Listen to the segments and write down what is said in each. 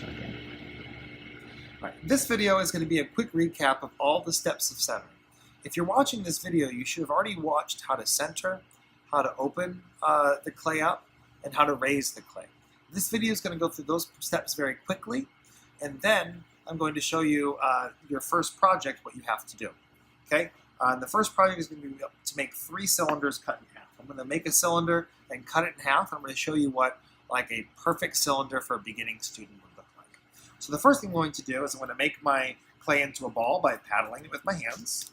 All right, this video is going to be a quick recap of all the steps of centering. If you're watching this video, you should have already watched how to center, how to open the clay up, and how to raise the clay. This video is going to go through those steps very quickly, and then I'm going to show you your first project, what you have to do. Okay? The first project is going to be to make 3 cylinders cut in half. I'm going to make a cylinder and cut it in half. I'm going to show you what like a perfect cylinder for a beginning student would look like. So the first thing I'm going to do is I'm going to make my clay into a ball by paddling it with my hands.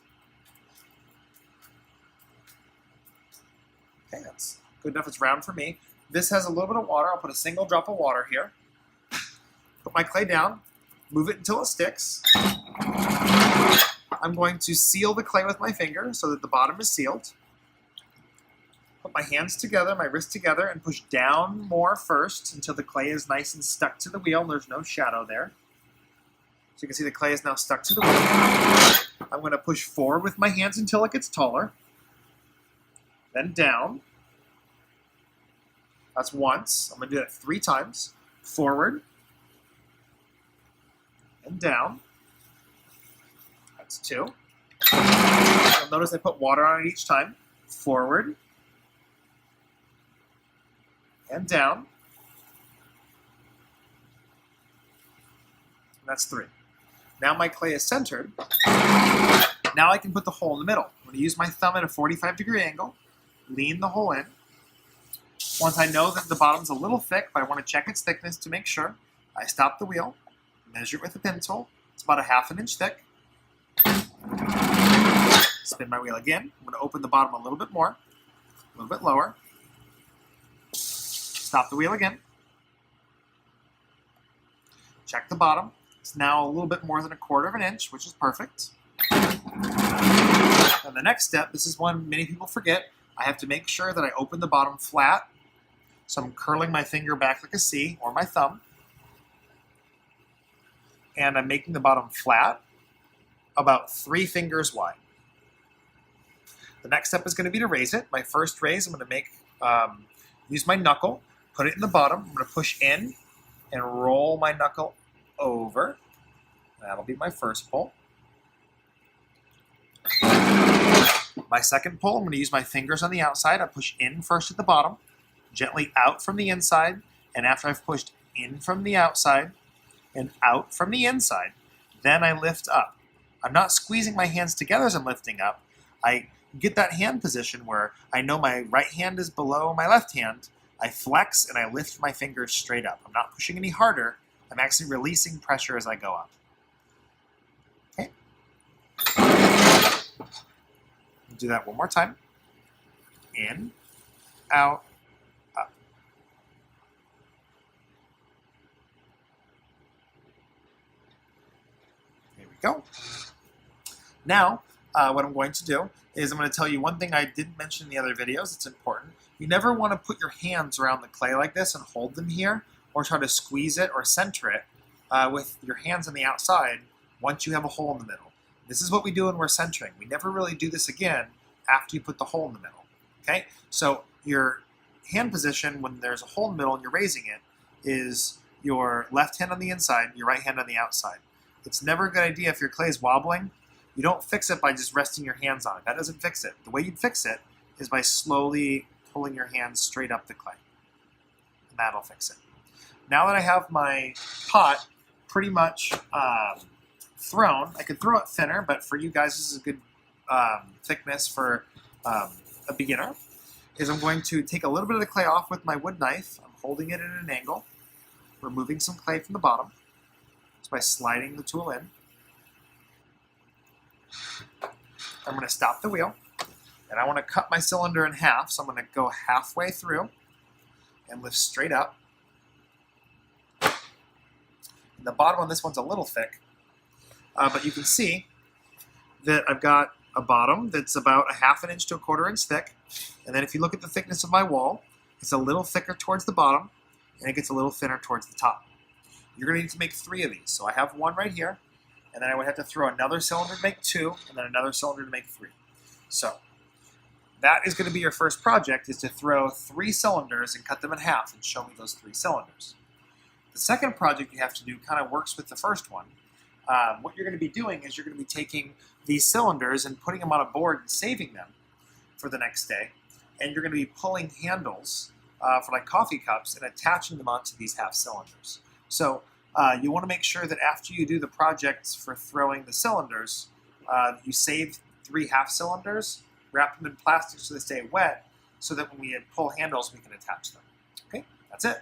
Okay, that's good enough. It's round for me. This has a little bit of water. I'll put a single drop of water here. Put my clay down, move it until it sticks. I'm going to seal the clay with my finger so that the bottom is sealed. Put my hands together, my wrists together, and push down more first until the clay is nice and stuck to the wheel and there's no shadow there. So you can see the clay is now stuck to the wheel. I'm going to push forward with my hands until it gets taller. Then down. That's once. I'm going to do that 3 times. Forward. And down. That's 2. You'll notice I put water on it each time. Forward. And down. And that's 3. Now my clay is centered. Now I can put the hole in the middle. I'm going to use my thumb at a 45-degree angle. Lean the hole in. Once I know that the bottom's a little thick, but I want to check its thickness to make sure, I stop the wheel, measure it with a pin tool. It's about a ½ an inch thick. Spin my wheel again. I'm going to open the bottom a little bit more, a little bit lower. Stop the wheel again. Check the bottom. It's now a little bit more than a ½ of an inch, which is perfect. And the next step, this is one many people forget, I have to make sure that I open the bottom flat. So I'm curling my finger back like a C, or my thumb. And I'm making the bottom flat, about 3 fingers wide. The next step is going to be to raise it. My first raise, I'm going to make, use my knuckle, put it in the bottom. I'm going to push in and roll my knuckle over. That'll be my first pull. My second pull, I'm going to use my fingers on the outside. I push in first at the bottom, gently out from the inside, and after I've pushed in from the outside and out from the inside, then I lift up. I'm not squeezing my hands together as I'm lifting up. I get that hand position where I know my right hand is below my left hand. I flex and I lift my fingers straight up. I'm not pushing any harder. I'm actually releasing pressure as I go up. Okay. Do that one more time. In, out, up. There we go. Now, what I'm going to do is I'm going to tell you one thing I didn't mention in the other videos. It's important. You never want to put your hands around the clay like this and hold them here, or try to squeeze it or center it with your hands on the outside once you have a hole in the middle. This is what we do when we're centering. We never really do this again after you put the hole in the middle. Okay? So your hand position when there's a hole in the middle and you're raising it is your left hand on the inside, your right hand on the outside. It's never a good idea if your clay is wobbling. You don't fix it by just resting your hands on it. That doesn't fix it. The way you'd fix it is by slowly pulling your hands straight up the clay. And that'll fix it. Now that I have my pot pretty much thrown, I could throw it thinner, but for you guys this is a good thickness for a beginner, is I'm going to take a little bit of the clay off with my wood knife. I'm holding it at an angle, removing some clay from the bottom just by sliding the tool in. I'm going to stop the wheel, and I want to cut my cylinder in half, so I'm going to go halfway through and lift straight up. And the bottom on this one's a little thick, but you can see that I've got a bottom that's about a ½ an inch to a ½ inch thick, and then if you look at the thickness of my wall, it's a little thicker towards the bottom, and it gets a little thinner towards the top. You're going to need to make 3 of these, so I have one right here, and then I would have to throw another cylinder to make 2, and then another cylinder to make 3. So that is going to be your first project, is to throw 3 cylinders and cut them in half and show me those 3 cylinders. The second project you have to do kind of works with the first one. What you're going to be doing is you're going to be taking these cylinders and putting them on a board and saving them for the next day. And you're going to be pulling handles for like coffee cups and attaching them onto these half cylinders. So you want to make sure that after you do the projects for throwing the cylinders, you save 3 half cylinders, wrap them in plastic so they stay wet, so that when we pull handles, we can attach them. Okay, that's it.